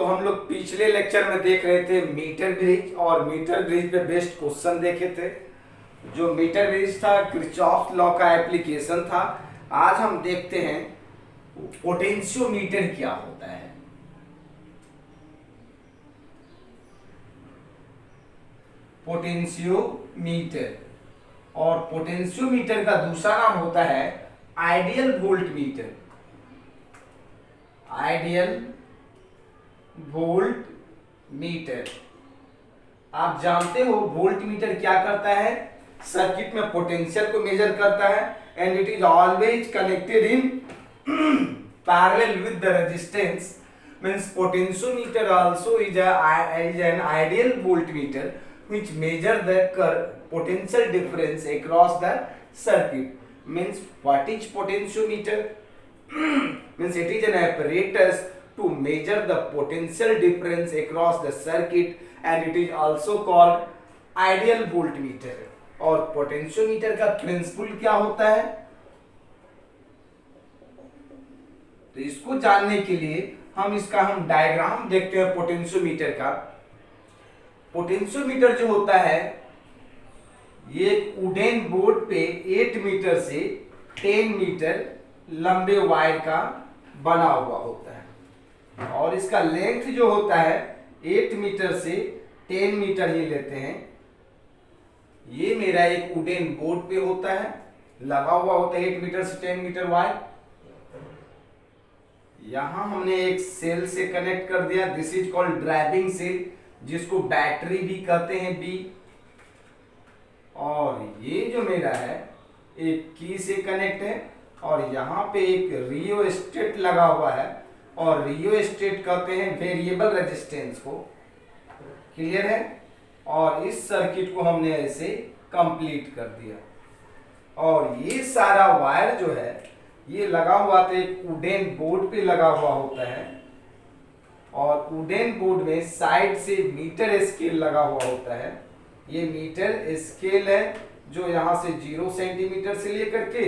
तो हम लोग पिछले लेक्चर में देख रहे थे मीटर ब्रिज, और मीटर ब्रिज पे बेस्ट क्वेश्चन देखे थे। जो मीटर ब्रिज था किरचॉफ लॉ का एप्लीकेशन था। आज हम देखते हैं पोटेंशियोमीटर क्या होता है। पोटेंशियोमीटर, और पोटेंशियोमीटर का दूसरा नाम होता है ideal volt meter. Ideal volt meter, आप जानते हो वोल्ट मीटर क्या करता है? सर्किट में पोटेंशियल को मेजर करता है, and it is always connected in parallel with the resistance. Means potentiometer also is an ideal voltmeter which measure the potential difference across the circuit. Means what is potentiometer? Means it is an apparatus to measure the potential difference across the circuit, and it is also called ideal voltmeter. और potentiometer का principal क्या होता है? तो इसको जानने के लिए हम डायग्राम देखते हैं पोटेंशियोमीटर का। पोटेंशियोमीटर जो होता है ये वुडन बोर्ड पे 8 मीटर से 10 मीटर लंबे वायर का बना हुआ होता है, और इसका लेंथ जो होता है 8 मीटर से 10 मीटर ही लेते हैं। ये मेरा एक वुडन बोर्ड पे होता है, लगा हुआ होता है 8 मीटर से 10 मीटर वायर। यहां हमने एक सेल से कनेक्ट कर दिया, this is called driving cell, जिसको बैटरी भी कहते हैं बी। और ये जो मेरा है एक की से कनेक्ट है, और यहाँ पे एक रियोस्टेट लगा हुआ है, और रियोस्टेट कहते हैं वेरिएबल रेजिस्टेंस को। क्लियर है? और इस सर्किट को हमने ऐसे कंप्लीट कर दिया। और ये सारा वायर जो है ये लगा हुआ था एक वुडन बोर्ड पे लगा हुआ होता है, और वुडन बोर्ड में साइड से मीटर स्केल लगा हुआ होता है। ये मीटर स्केल है जो यहाँ से 0 सेंटीमीटर से लेकर के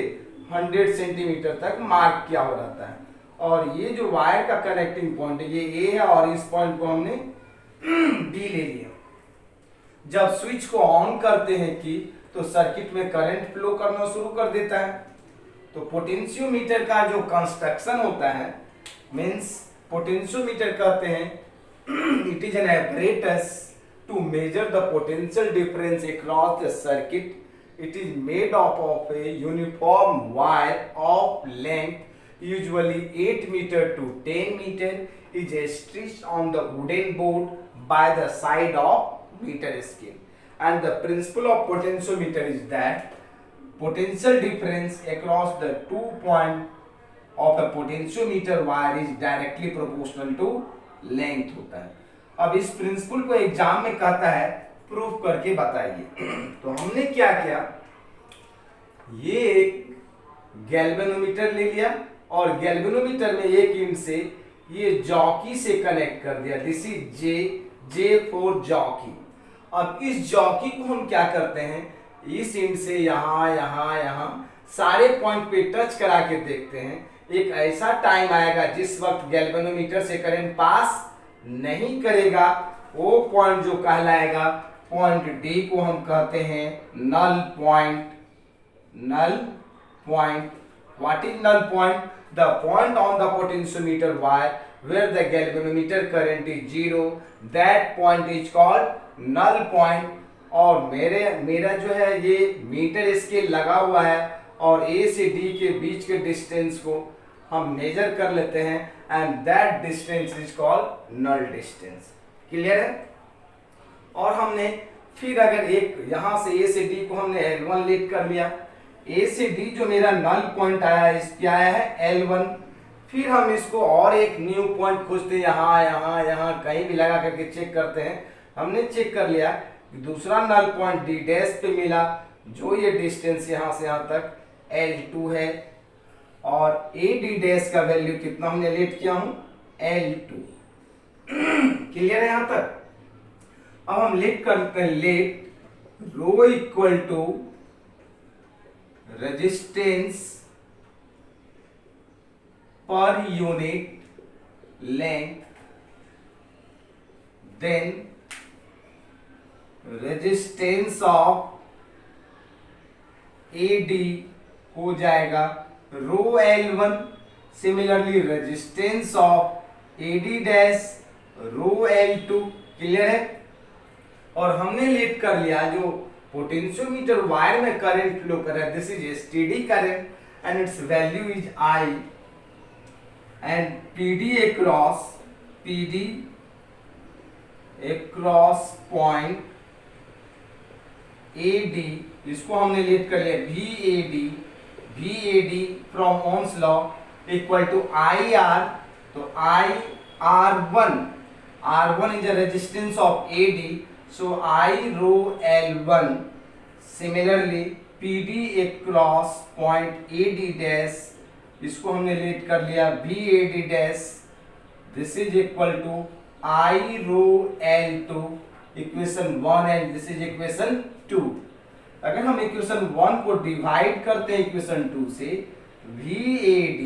100 सेंटीमीटर तक मार्क किया हो रहता है। और ये जो वायर का कनेक्टिंग पॉइंट है ये ए है, और इस पॉइंट को हमने बी ले लिया। जब स्विच को ऑन करते हैं कि तो सर्किट में करंट फ्लो करना शुरू कर देता है। तो पोटेंशियोमीटर का जो कंस्ट्रक्शन होता है, मींस पोटेंशियोमीटर कहते हैं it is an apparatus to measure the potential difference across the circuit. It is made up of a uniform wire of length usually 8 meter to 10 meter is stretched on the wooden board by the side of meter scale. And the principle of potentiometer is that potential difference across the 2 point of a potentiometer wire is directly proportional to length होता है। अब इस principal को exam में कहता है proof करके बताइए। तो हमने क्या किया, ये एक गैल्वेनोमीटर ले लिया, और गैल्वेनोमीटर में एक इंड से ये जॉकी से कनेक्ट कर दिया। This is J for jockey. अब इस जॉकी को हम क्या करते हैं, इस इंड से यहाँ यहाँ यहाँ सारे पॉइंट पे टच करा के देखते हैं। एक ऐसा टाइम आएगा जिस वक्त गैल्वेनोमीटर से करंट पास नहीं करेगा, वो पॉइंट जो कहलाएगा पॉइंट डी को हम कहते हैं null point. Null point, what is null point? The point on the potentiometer wire where the galvanometer current is 0, that point is called null point. और मेरा जो है ये मीटर स्केल लगा हुआ है, और ए से डी के बीच के डिस्टेंस को हम मेजर कर लेते हैं, and that distance is called null distance. Clear है? और हमने फिर अगर एक यहाँ से ए से डी को हमने L1 लेट कर लिया, ए से डी जो मेरा नल पॉइंट आया इस पे आया है L1। फिर हम इसको और एक न्यू पॉइंट खोजते हैं, यहाँ यहाँ यहाँ कहीं भी लगा करके चेक करते हैं। हमने चेक कर लिया दूसरा नल पॉइंट डी डैश पे मिला, जो ये डिस्टेंस यहाँ से यहाँ तक L2 है, और ए डी डैश का वैल्यू कितना हमने लेट किया हूं L2। क्लियर है यहां तक? अब हम लेट करते हैं, let rho equal to resistance per unit length then resistance of AD हो जाएगा rho L1। Similarly resistance of AD dash rho L2। Clear है। और हमने लेट कर लिया जो पोटेंशियोमीटर वायर में करंट फ्लो कर रहा है, this is steady current and its value is I and PD across point AD, इसको हमने लेट कर लिया VAD from ohm's law equal to IR। तो R1 is the resistance of AD, so I rho L1। Similarly PD across point AD dash, इसको हमने let कर लिया VAD dash, this is equal to I rho L2, equation 1 and this is equation 2। अगर हम equation 1 को divide करते हैं equation 2 से, VAD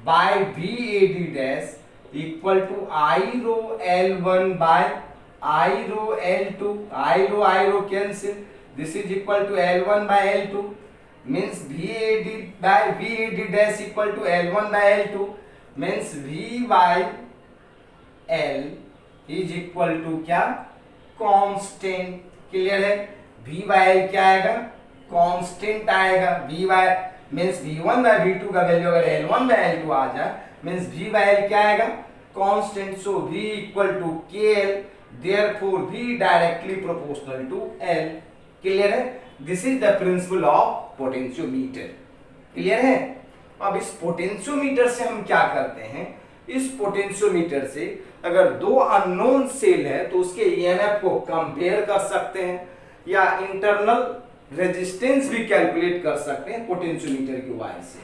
by VAD dash equal to I rho L1 by I rho L2, I rho cancel, this is equal to L1 by L2, means VAD by VAD dash equal to L1 by L2, means V by L is equal to क्या, constant. Clear है। V by L क्या आएगा, constant आएगा। V by means V1 by V2 का value अगर L1 by L2 आ जाए, means V by L क्या आएगा, constant. So V equal to KL, therefore V directly proportional to L। Clear है। This is the principle of potentiometer. Clear है। अब इस potentiometer से हम क्या करते हैं, इस पोटेंशियोमीटर से अगर दो अननोन सेल है तो उसके ईएमएफ को कंपेयर कर सकते हैं या इंटरनल रेजिस्टेंस भी कैलकुलेट कर सकते हैं पोटेंशियोमीटर की वायर से।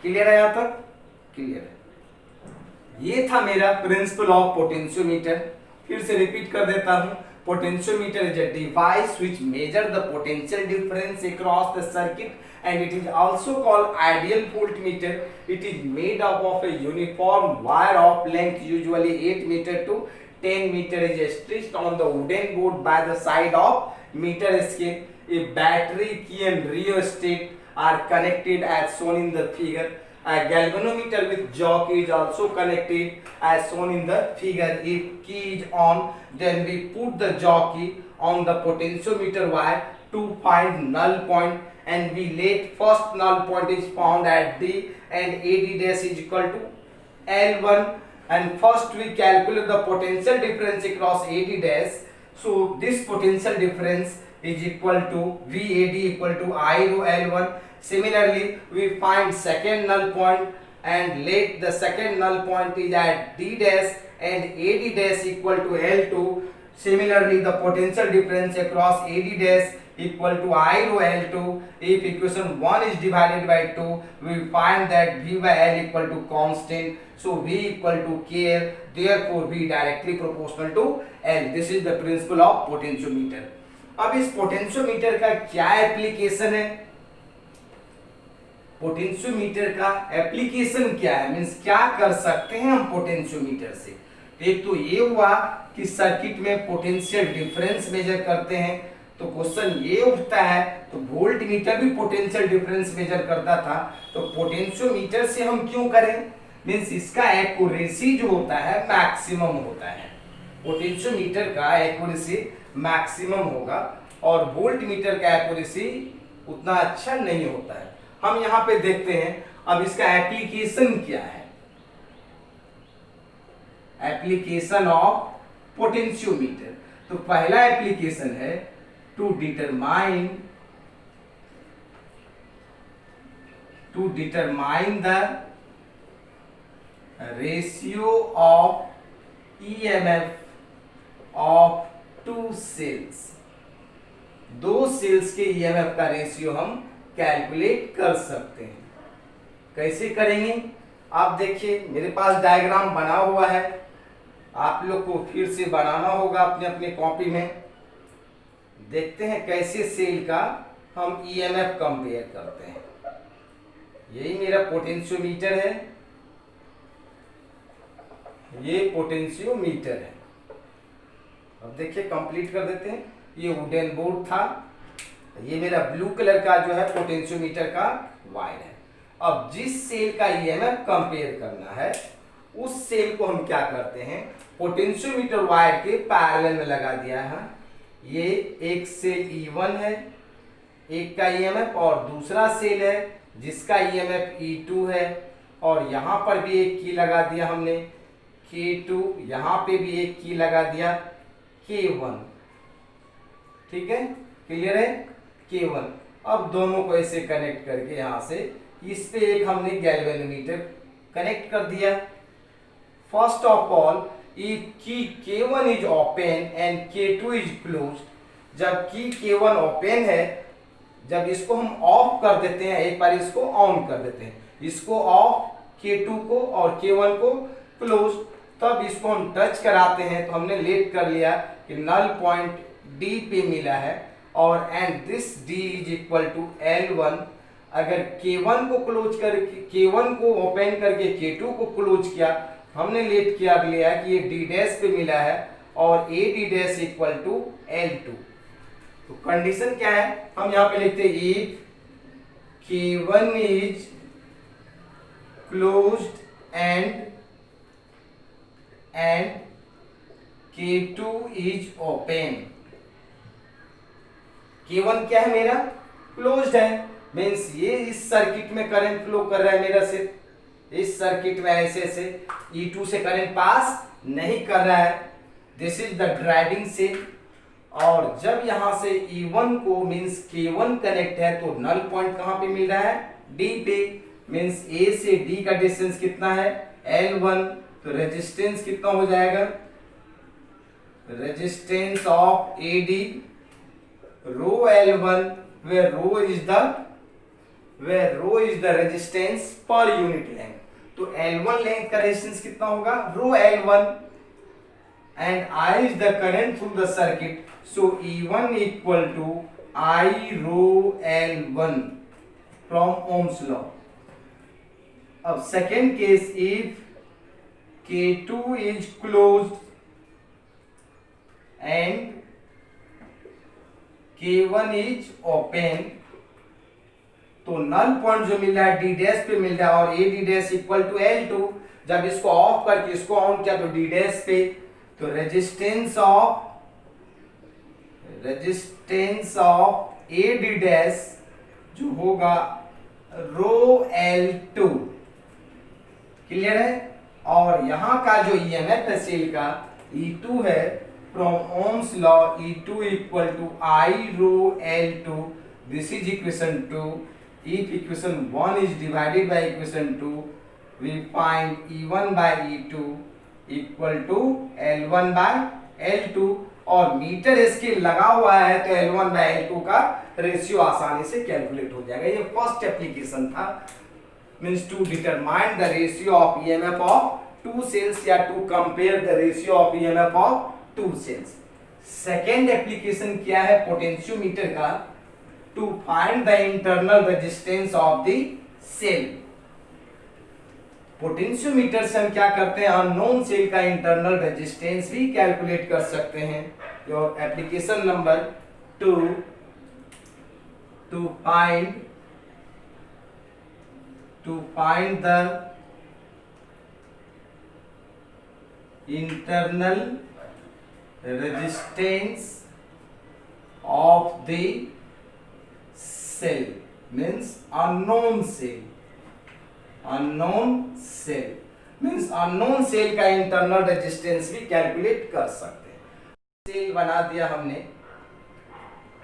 क्लियर है यहां तक? क्लियर है। ये था मेरा प्रिंसिपल ऑफ पोटेंशियोमीटर। फिर से रिपीट कर देता हूं। Potentiometer is a device which measure the potential difference across the circuit and it is also called ideal voltmeter. It is made up of a uniform wire of length usually 8 meter to 10 meter is stretched on the wooden board by the side of meter scale. A battery key and rheostat are connected as shown in the figure. A galvanometer with jockey is also connected as shown in the figure. If key is on, then we put the jockey on the potentiometer wire to find null point, and we let first null point is found at D and AD dash is equal to L1, and first we calculate the potential difference across AD dash. So this potential difference is equal to VAD equal to I rho L1. Similarly we find second null point and let the second null point is at D dash and AD dash equal to L2. Similarly the potential difference across AD dash equal to I rho L2. If equation 1 is divided by 2, we find that V by L equal to constant. So V equal to KL. Therefore V directly proportional to L. This is the principle of potentiometer. अब इस potentiometer का क्या application है, potentiometer का application क्या है, means क्या कर सकते हैं हम पोटेंशियोमीटर से। एक तो ये हुआ कि सर्किट में पोटेंशियल डिफरेंस मेजर करते हैं, तो क्वेश्चन ये उठता है तो वोल्ट मीटर भी पोटेंशियल डिफरेंस मेजर करता था, तो पोटेंशियोमीटर से हम क्यों करें, मींस इसका एक्यूरेसी जो होता है मैक्सिमम होता है। पोटेंशियोमीटर का एक्यूरेसी मैक्सिमम होगा और वोल्ट मीटर का एक्यूरेसी उतना अच्छा नहीं होता है। हम यहाँ पे देखते हैं अब इसका एप्लीकेशन क्या है। एप्लीकेशन ऑफ पोटेंशियोमीटर, तो पहला एप्लीकेशन है to determine the ratio of EMF of two cells। दो सेल्स के EMF का रेशियो हम कैलकुलेट कर सकते हैं। कैसे करेंगे आप देखिए, मेरे पास डायग्राम बना हुआ है, आप लोग को फिर से बनाना होगा अपने अपने कॉपी में। देखते हैं कैसे सेल का हम ईएमएफ कंपेयर करते हैं। यही मेरा पोटेंशियोमीटर है, ये पोटेंशियोमीटर है। अब देखिए कंप्लीट कर देते हैं। ये वुडन बोर्ड था, ये मेरा ब्लू कलर का जो है पोटेंशियोमीटर का वायर है। अब जिस सेल का ईएमएफ कंपेयर करना है उस सेल को हम क्या करते हैं, पोटेंशियोमीटर वायर के पैरेलल में लगा दिया है। ये एक सेल E1 है, एक का ईएमएफ, और दूसरा सेल है जिसका ईएमएफ E2 है, और यहाँ पर भी एक की लगा दिया हमने K2, यहाँ पे भी एक की लगा दिया K1। ठीक है, क्लियर है, K1। अब दोनों को ऐसे कनेक्ट करके यहाँ से इस पे एक हमने गैल्वेनोमीटर कनेक्ट कर दिया। First of all, if key K1 is open and K2 is closed, जब की K1 ओपन है, जब इसको हम ऑफ कर देते हैं, एक बार इसको ऑन कर देते हैं, इसको ऑफ, K2 को और K1 को क्लोज, तब इसको हम टच कराते हैं तो हमने लेट कर लिया कि नल पॉइंट D पे मिला है, और and this D is equal to L1। अगर K1 को क्लोज करके, K1 को ओपन करके K2 को क्लोज किया, हमने लेट किया लिया कि ये D डैश पे मिला है, और AD dash equal to L2। तो कंडीशन क्या है, हम यहाँ पे लिखते हैं if K1 is closed end K2 is open. K1 क्या है मेरा, क्लोज्ड है, मीन्स ये इस सर्किट में करंट फ्लो कर रहा है मेरा, सिर्फ इस सर्किट में ऐसे से E2 से करंट पास नहीं कर रहा है, this is the driving cell. और जब यहां से E1 को मीन्स K1 कनेक्ट है तो नल पॉइंट कहां पे मिल रहा है, D पे, मीन्स A से D का डिस्टेंस कितना है, L1। तो रेजिस्टेंस कितना हो जाएगा, resistance of AD rho L1, where rho is the resistance per unit length। तो L1 लेंथ का रेजिस्टेंस कितना होगा, रो L1, and I is the current through the circuit, so E1 equal to I rho L1 from Ohm's law। अब second case, if K2 is closed and K1 is open, तो null point जो मिल रहा है D dash पे मिल रहा है, और AD dash equal to L2। जब इसको ऑफ करके इसको ऑन किया तो D डैश पे, तो रेजिस्टेंस ऑफ AD डैश जो होगा रो L2। क्लियर है, और यहां का जो ईएमएफ है सेल का E2 है, from Ohm's law E2 equal to I rho L2, this is equation 2। if equation 1 is divided by equation 2, we find E1 by E2 equal to L1 by L2, और metre इसके लगा हुआ है तो L1 by L2 का ratio आसानी से calculate हो जाएगा। ये फर्स्ट एप्लीकेशन था, means to determine the ratio of EMF of two cells, या to compare the ratio of EMF of two cells. Second application क्या है पोटेंशियोमीटर का, to find the internal resistance of the cell. Potentiometer से हम क्या करते हैं, unknown cell का इंटरनल रेजिस्टेंस भी कैलकुलेट कर सकते हैं। Your application number 2, to find the internal resistance of the cell, means unknown cell का internal resistance भी कैलकुलेट कर सकते हैं। सेल बना दिया हमने,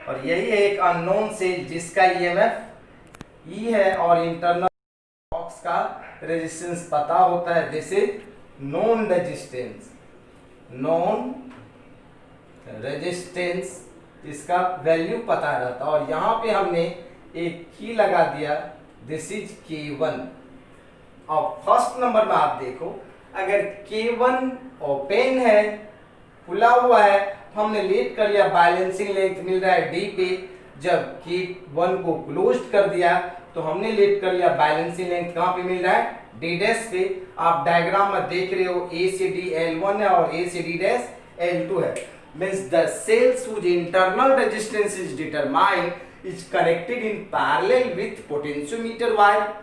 और यही है एक अननोन सेल जिसका ईएमएफ E है और इंटरनल बॉक्स का रेजिस्टेंस पता होता है, दिस इज नॉन रेजिस्टेंस, इसका वैल्यू पता रहता है। और यहाँ पे हमने एक की लगा दिया, दिस इज K1। अब फर्स्ट नंबर में आप देखो, अगर K1 ओपन है, खुला हुआ है, तो हमने लेट कर लिया, बैलेंसिंग लेंथ मिल रहा है D पे। जब K1 को क्लोज कर दिया तो हमने लेट कर लिया, बैलेंसिंग लेंथ कहाँ पे मिल रहा है, D डैश पे। आप डायग्राम में देख रहे हो A से D L1 है और A से D डैश L2 है। means the cells whose internal resistance is determined is connected in parallel with potentiometer wire.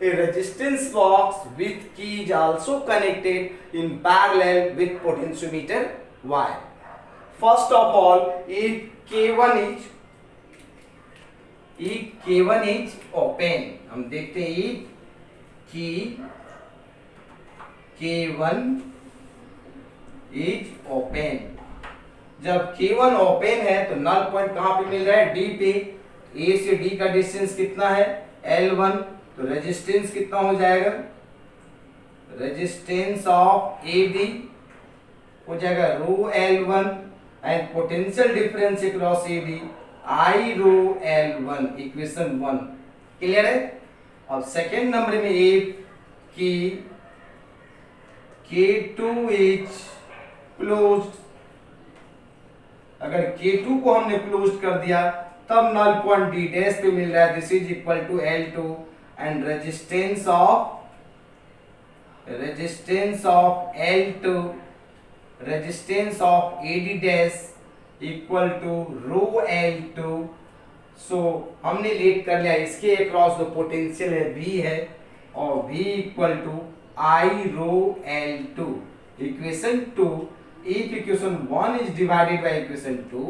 A resistance box with key is also connected in parallel with potentiometer wire. First of all, if K1 is open, हम देखते हैं if K1 is open, जब K1 open है तो null point कहां पे मिल रहा है? D पे. A से D का डिस्टेंस कितना है? L1. तो रेजिस्टेंस कितना हो जाएगा? रेजिस्टेंस ऑफ AB हो जाएगा rho L1 and potential difference across AB I rho L1, equation 1. Clear है? अब सेकेंड नंबर में एक की K2 इज क्लोज्ड. अगर K2 को हमने क्लोज कर दिया तब नल पॉइंट D डैश पे मिल रहा है. This is equal to L2 and resistance of L2, resistance of AD dash equal to rho L2. So हमने लेट कर लिया इसके अक्रॉस जो पोटेंशियल है V है और V equal to I rho L2. Equation 2. If equation 1 is divided by equation 2,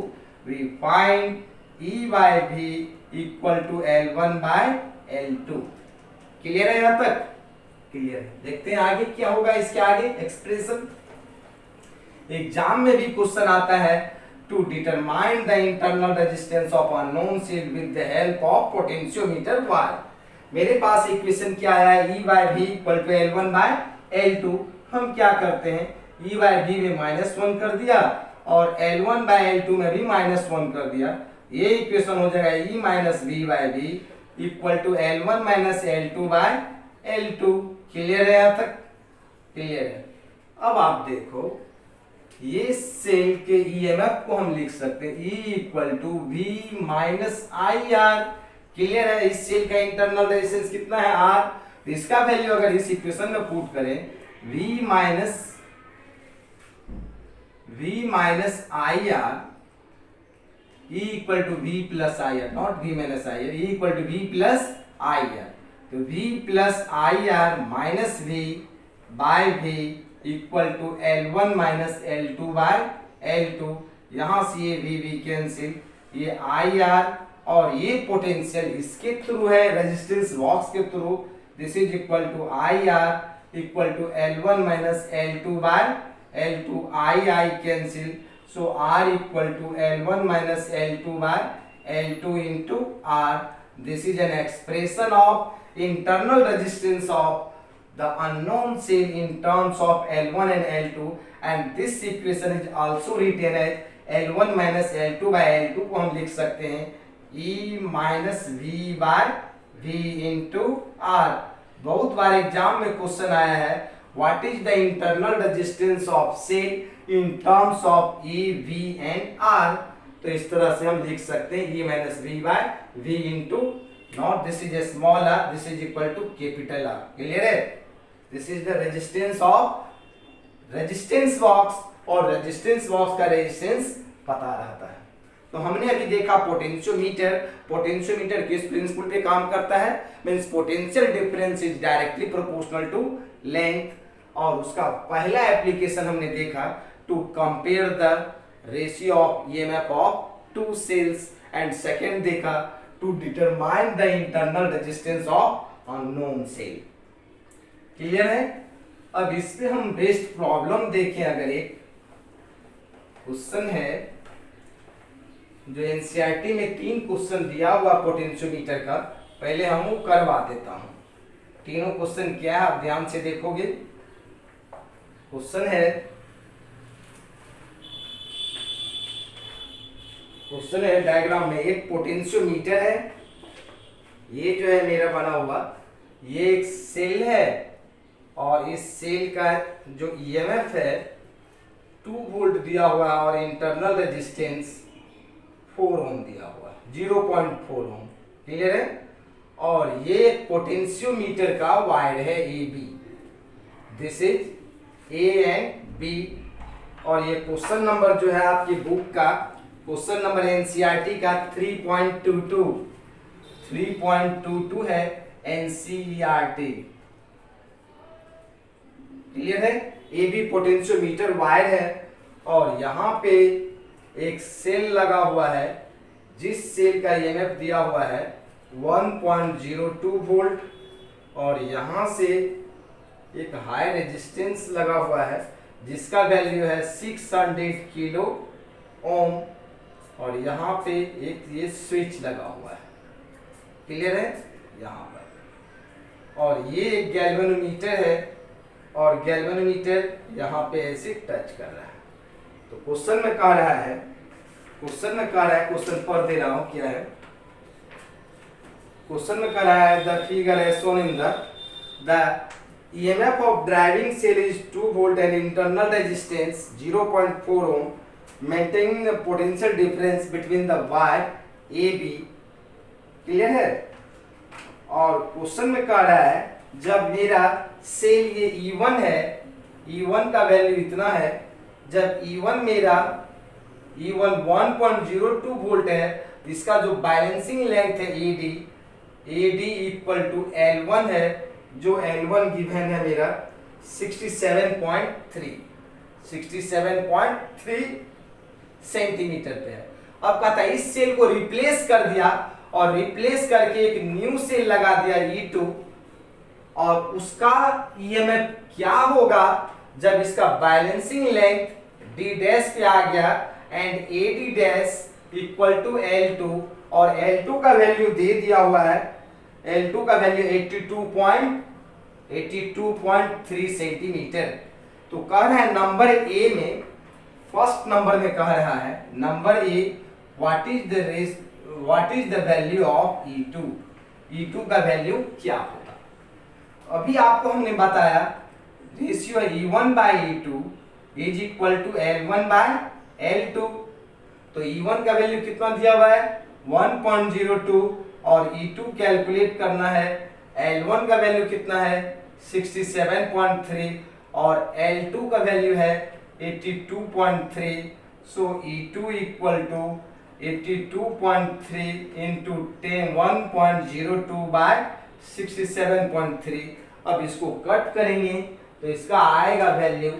we find E by V equal to L1 by L2. Clear है यहाँ तक? क्लियर है. देखते हैं आगे क्या होगा. इसके आगे एक्सप्रेशन एग्जाम में भी क्वेश्चन आता है to determine the internal resistance of unknown cell with the help of potentiometer wire. मेरे पास इक्वेशन क्या आया है? E by V equal to L1 by L2. हम क्या करते हैं? E by V में -1 कर दिया और L1 by L2 में भी -1 कर दिया. ये इक्वेशन हो जाएगा E minus V by V equal to L1 minus L2 by L2. Clear है यहाँ तक? क्लियर है. अब आप देखो ये सेल के ईएमएफ को हम लिख सकते हैं E equal to V minus IR. Clear है? इस सेल का इंटरनल रेजिस्टेंस कितना है? R. तो इसका वैल्यू अगर इस इक्वेशन में पुट करें V minus IR E equal to V plus IR, not V minus IR. E equal to V plus IR. तो V plus IR minus V by V equal to L1 minus L2 by L2. यहां से ये V cancel, ये IR और ये potential इसके through है resistance box के through. This is equal to IR equal to L1 minus L2 by L2. I cancel. So R equal to L1 minus L2 by L2 into R. This is an expression of internal resistance of the unknown cell in terms of L1 and L2, and this equation is also written as L1 minus L2 by L2 को हम लिख सकते हैं E minus V by V into R. बहुत बार exam में question आया है what is the internal resistance of cell in terms of E, V and R. तो इस तरह से हम लिख सकते हैं E minus V by V into, not this is a small r, this is equal to capital R. Clear है? This is the resistance of resistance box और resistance box का resistance पता रहता है. तो हमने अभी देखा पोटेंशियोमीटर. पोटेंशियोमीटर किस प्रिंसिपल पे काम करता है? Means potential difference is directly proportional to length. और उसका पहला एप्लीकेशन हमने देखा to compare the ratio of EMF of two cells, and second देखा to determine the internal resistance of unknown cell. Clear है? अब इस पे हम बेस्ड प्रॉब्लम देखें. अगर एक क्वेश्चन है जो एनसीईआरटी में 3 क्वेश्चन दिया हुआ पोटेंशियोमीटर का, पहले हम वो करवा देता हूं. तीनों क्वेश्चन क्या है आप ध्यान से देखोगे. क्वेश्चन है डायग्राम में एक पोटेंशियोमीटर है, ये जो है मेरा बना हुआ, ये एक सेल है और इस सेल का जो ईएमएफ है 2 वोल्ट दिया हुआ है और इंटरनल रेजिस्टेंस 4 ओम दिया हुआ है, 0.4 ओम. क्लियर है? और ये पोटेंशियोमीटर का वायर है AB. This is A and B. और ये क्वेश्चन नंबर जो है आपकी बुक का क्वेश्चन नंबर एनसीईआरटी का 3.22 है एनसीईआरटी। क्लियर है? ये भी पोटेंशियोमीटर वायर है और यहाँ पे एक सेल लगा हुआ है जिस सेल का ईएमएफ दिया हुआ है 1.02 वोल्ट और यहाँ से एक हाई रेजिस्टेंस लगा हुआ है जिसका वैल्यू है 600 किलो ओम और यहाँ पे एक ये स्विच लगा हुआ है। क्लियर है? यहाँ पर और ये एक गैल्वेनोमीटर है और गैल्वेनोमीटर यहाँ पे ऐसे टच कर रहा है। तो क्वेश्चन में कह रहा है क्वेश्चन पढ़ दे रहा हूँ क्या है। क्वेश्चन में कह रहा है द फिगर है shown in the EMF of driving cell is 2 volt and internal resistance 0.4 ohm, maintaining the potential difference between the wire AB। Clear है? और क्वेश्चन में कह रहा है जब मेरा सेल ये E1 है, E1 का वैल्यू इतना है, जब E1 मेरा E1 1.02 वोल्ट है, इसका जो बैलेंसिंग लेंथ है AD इक्वल टू L1 है, जो L1 गिवन है मेरा 67.3 सेंटीमीटर पे है। अब कहता है इस सेल को रिप्लेस कर दिया और रिप्लेस करके एक न्यू सेल लगा दिया E2 और उसका ईएमएफ क्या होगा जब इसका बैलेंसिंग लेंथ D डैश पे आ गया and AD dash equal to L2 और L2 का वैल्यू दे दिया हुआ है, L2 का वैल्यू 82.3 सेंटीमीटर। तो कह रहा है नंबर ए में, फर्स्ट नंबर में कह रहा है number A what is the value of E2 का वैल्यू क्या होगा। अभी आपको हमने बताया ratio E1 by E2 is equal to L1 by L2। तो E1 का वैल्यू कितना दिया हुआ है 1.02 और E2 कैलकुलेट करना है, L1 का वैल्यू कितना है 67.3 और L2 का वैल्यू है 82.3। So E2 equal to 82.3 into 1.02 by 67.3। अब इसको कट करेंगे तो इसका आएगा वैल्यू,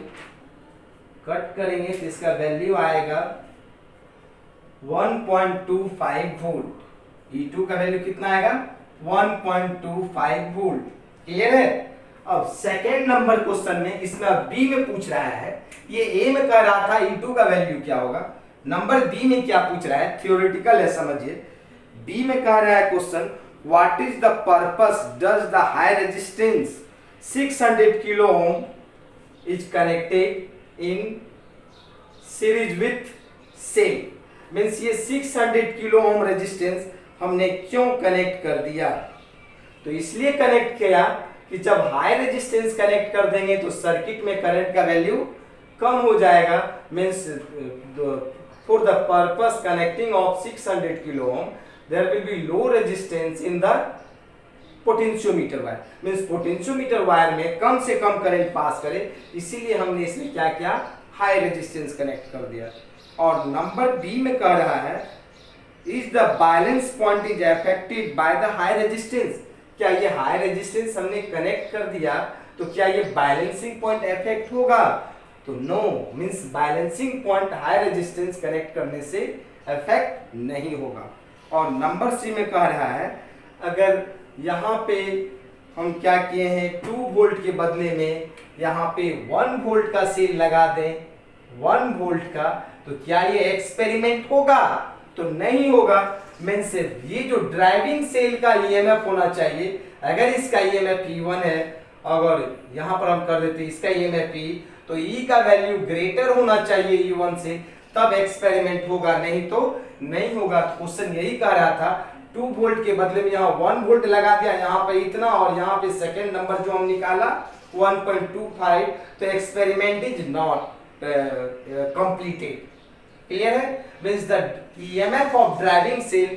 कट करेंगे तो इसका वैल्यू आएगा 1.25 वोल्ट। E2 का वैल्यू कितना आएगा 1.25 वोल्ट। क्लियर है? अब सेकेंड नंबर क्वेश्चन में इसमें बी में पूछ रहा है, ये ए में कह रहा था E2 का वैल्यू क्या होगा, नंबर बी में क्या पूछ रहा है, थियोरेटिकल है समझिए। बी में कह रहा है question what is the purpose does the high resistance 600 kilo ohm is connected in series with cell. Means ये 600 किलो ओम रेजिस्टेंस हमने क्यों कनेक्ट कर दिया, तो इसलिए कनेक्ट किया कि जब हाई रेजिस्टेंस कनेक्ट कर देंगे तो सर्किट में करंट का वैल्यू कम हो जाएगा। Means for the purpose connecting of 600 kilo ohm there will be low resistance in the potentiometer wire. Means potentiometer wire में कम से कम करंट पास करे, इसीलिए हमने इसमें क्या किया हाई रेजिस्टेंस कनेक्ट कर दिया। और नंबर बी में कह रहा है is the balance point is affected by the high resistance. क्या ये हाई रेजिस्टेंस हमने कनेक्ट कर दिया तो क्या ये बैलेंसिंग पॉइंट अफेक्ट होगा, तो no. Means balancing point high resistance connect करने से अफेक्ट नहीं होगा। और नंबर सी में कह रहा है अगर यहाँ पे हम क्या किए हैं 2 वोल्ट के बदले में यहाँ पे 1 वोल्ट का सेल लगा दें, 1 वोल्ट का, तो क्या ये एक्सपेरिमेंट होगा, तो नहीं होगा। मीन्स ये जो ड्राइविंग सेल का ईएमएफ होना चाहिए, अगर इसका ईएमएफ E1 है, अगर यहाँ पर हम कर देते इसका ईएमएफ E, तो E का वैल्यू ग्रेटर होना चाहिए E1 से, तब एक्सपेरिमेंट होगा, नहीं तो नहीं होगा। तो क्वेश्चन यही कह रहा था 2 वोल्ट के बदले में यहाँ 1 वोल्ट लगा दिया, यहाँ पे इतना, और यहाँ पे सेकेंड नंबर जो हम निकाला 1.25, तो experiment is not completed। Clear है? Means the EMF of driving cell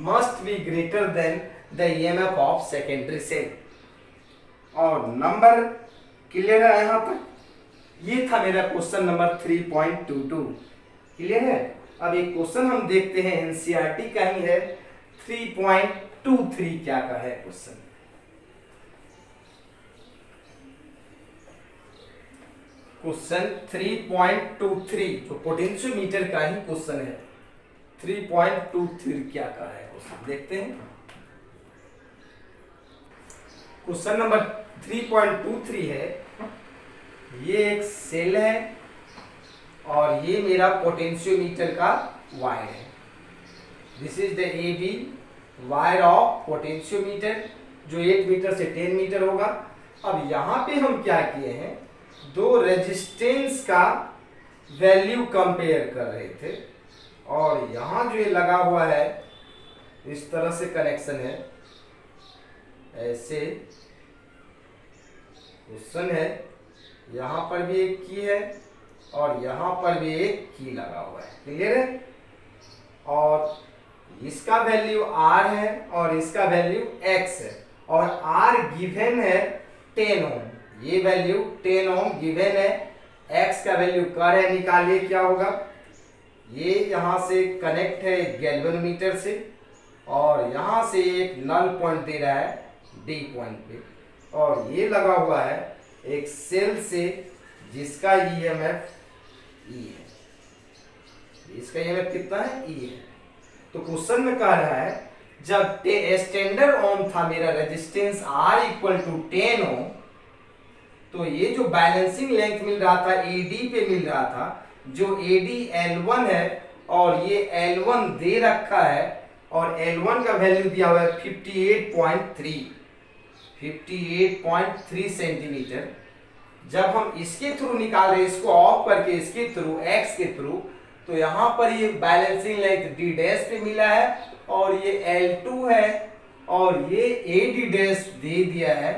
must be greater than the EMF of secondary cell. और नंबर क्लियर है यहाँ तक? ये था मेरा क्वेश्चन नंबर 3.22। क्लियर है। अब एक क्वेश्चन हम देखते हैं, एनसीईआरटी का ही है, 3.23 क्या का है क्वेश्चन। क्वेश्चन 3.23 जो पोटेंशियोमीटर का ही क्वेश्चन है, 3.23 क्या का है क्वेश्चन, देखते हैं। क्वेश्चन नंबर 3.23 है, ये एक सेल है और ये मेरा पोटेंशियोमीटर का वायर है। This is the A B wire of potentiometer, जो 8 मीटर से 10 मीटर होगा। अब यहाँ पे हम क्या किए हैं, दो रेजिस्टेंस का वैल्यू कंपेयर कर रहे थे, और यहाँ जो ये लगा हुआ है इस तरह से कनेक्शन है, ऐसे क्वेश्चन है, यहाँ पर भी एक की है और यहाँ पर भी एक की लगा हुआ है। क्लियर है। और इसका वैल्यू R है और इसका वैल्यू X है, और R गिवन है 10 ओम, ये वैल्यू 10 ओम गिवन है। X का वैल्यू कर है, निकालिए क्या होगा। ये यहाँ से कनेक्ट है गैल्वेनोमीटर से, और यहाँ से एक नल पॉइंट दे रहा है D पॉइंट पे, और ये लगा हुआ है एक सेल से जिसका EMF E है। इसका EMF कितना है, E है। तो क्वेश्चन में कह रहा है जब स्टैंडर्ड ओम था मेरा रेजिस्टेंस R इक्वल टू 10 ओम, तो ये जो बैलेंसिंग लेंथ मिल रहा था AD पे मिल रहा था, जो AD L1 है और ये L1 दे रखा है, और L1 का वैल्यू दिया हुआ है 58.3 सेंटीमीटर। जब हम इसके थ्रू निकाल रहे हैं, इसको ऑफ करके इसके थ्रू X के थ्रू, तो यहाँ पर ये बैलेंसिंग लेंथ D डैश पे मिला है, और ये L2 है, और ये AD डैश दे दिया है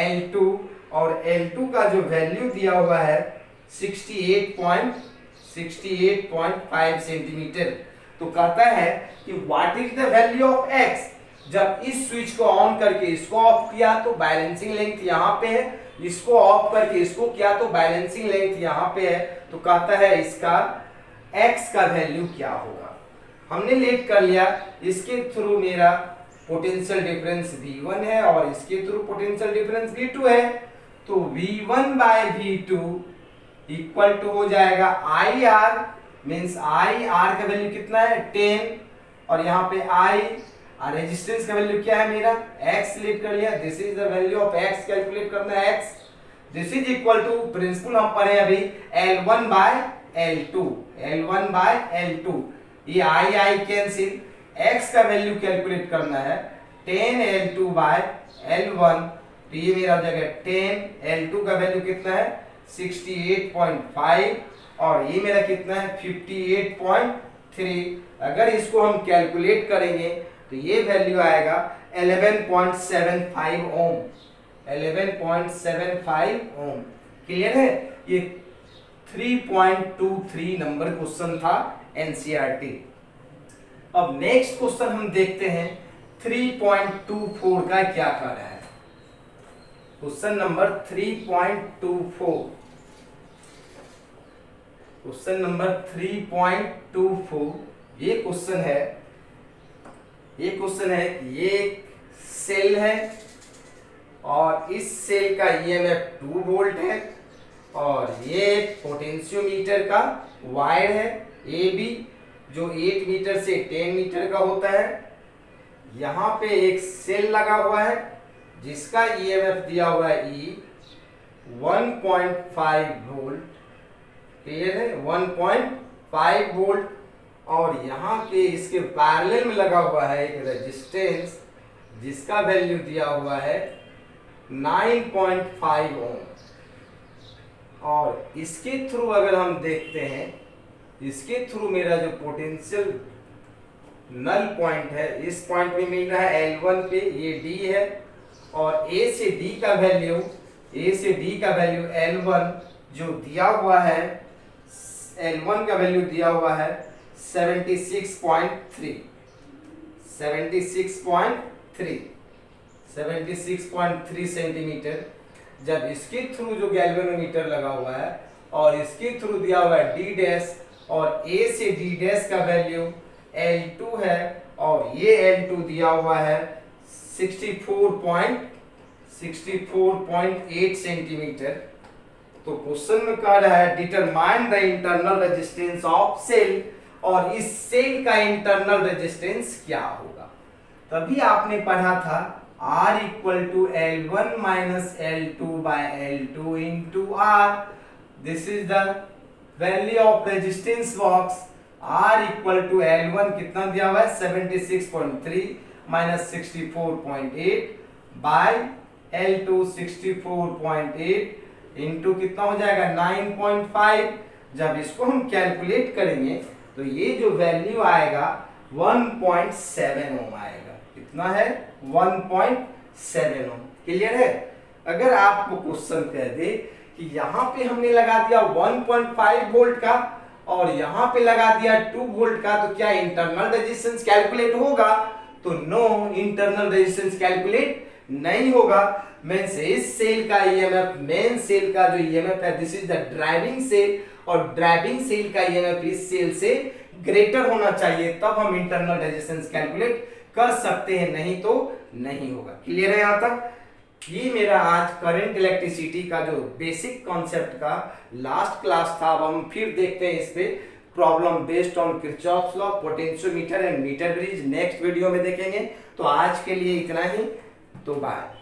L2, और L2 का जो वैल्यू दिया हुआ है 68.5 सेंटीमीटर। तो कहता है कि what is the value of X। जब इस स्विच को ऑन करके इसको ऑफ किया तो बैलेंसिंग लेंथ यहाँ पे है, इसको ऑफ करके इसको किया तो बैलेंसिंग लेंथ यहाँ पे है। तो कहता है इसका X का वैल्यू क्या होगा। हमने लेट कर लिया, इसके थ्रू मेरा पोटेंशियल डिफरेंस V1 है और इसके थ्रू पोटेंशियल डिफरेंस V2 है। तो V1 bye V2 equal to हो जाएगा IR, मीन्स IR का वैल्यू कितना है 10, और यहाँ पे I और रेजिस्टेंस का वैल्यू क्या है मेरा X लेट कर लिया। This is the value of X, calculate करना है X। This is equal to, principle हम पढ़े अभी, L1 bye L2, L1 bye L2, ये I कैंसिल। X का वैल्यू कैलकुलेट करना है 10 L2 बाय L1, तो ये मेरा जगह 10, L2 का वैल्यू कितना है 68.5, और ये मेरा कितना है 58.3। अगर इसको हम कैलकुलेट करेंगे तो ये वैल्यू आएगा 11.75 ओम, 11.75 ओम। क्लियर है। ये 3.23 नंबर क्वेश्चन था एनसीईआरटी। अब नेक्स्ट क्वेश्चन हम देखते हैं 3.24 का क्या कर रहा है। क्वेश्चन नंबर 3.24, क्वेश्चन नंबर 3.24, ये क्वेश्चन है, ये क्वेश्चन है, ये एक सेल है और इस सेल का EMF 2 वोल्ट है, और ये एक पोटेंशियोमीटर का वायर है AB, जो 8 मीटर से 10 मीटर का होता है। यहाँ पे एक सेल लगा हुआ है जिसका EMF दिया हुआ है E 1.5 वोल्ट। क्लियर है, 1.5 वोल्ट, और यहाँ के इसके पैरेलल में लगा हुआ है एक रेजिस्टेंस जिसका वैल्यू दिया हुआ है 9.5 ओम। और इसके थ्रू अगर हम देखते हैं, इसके थ्रू मेरा जो पोटेंशियल नल पॉइंट है, इस पॉइंट में मिल रहा है L1 पे, ये D है, और A से D का वैल्यू, A से D का वैल्यू L1 जो दिया हुआ है, L1 का वैल्यू दिया हुआ है 76.3 सेंटीमीटर। जब इसके थ्रू जो गैल्वेनोमीटर लगा हुआ है और इसके थ्रू दिया हुआ है डी डैश, और ए से डी डैश का वैल्यू L2 है और ये L2 दिया हुआ है 64.8 सेंटीमीटर। तो क्वेश्चन में कह रहा है determine the internal resistance of cell, और इस सेल का इंटरनल रेजिस्टेंस क्या होगा। तभी आपने पढ़ा था R equal to L1 minus L2 by L2 into R। This is the value of resistance box. R equal to L1 कितना दिया हुआ है 76.3 माइनस 64.8 बाय L2 64.8 इंटू कितना हो जाएगा 9.5। जब इसको हम कैलकुलेट करेंगे तो ये जो वैल्यू आएगा 1.7 ओम आएगा। कितना है 1.7 ओम। क्लियर है। अगर आपको क्वेश्चन कह दे कि यहाँ पे हमने लगा दिया 1.5 वोल्ट का और यहाँ पे लगा दिया 2 वोल्ट का, तो क्या इंटरनल रेजिस्टेंस कैलकुलेट होगा? तो नो, इंटरनल रेजिस्टेंस कैलकुलेट नहीं होगा। मींस इस सेल का ईएमएफ, मेन सेल का जो ईएमएफ है, this is the driving cell, और ड्राइविंग सेल का ईएमएफ इस सेल से ग्रेटर होना चाहिए, तब हम इंटरनल रेजिस्टेंस कैलकुलेट कर सकते हैं, नहीं तो नहीं होगा। क्लियर है यहाँ तक? ये मेरा आज करंट इलेक्ट्रिसिटी का जो बेसिक कॉन्सेप्ट का लास्ट क्लास था। अब हम फिर देखते हैं इस पे problem based on Kirchhoff's law, potentiometer and metre bridge next video में देखेंगे। तो आज के लिए इतना ही, तो बाय।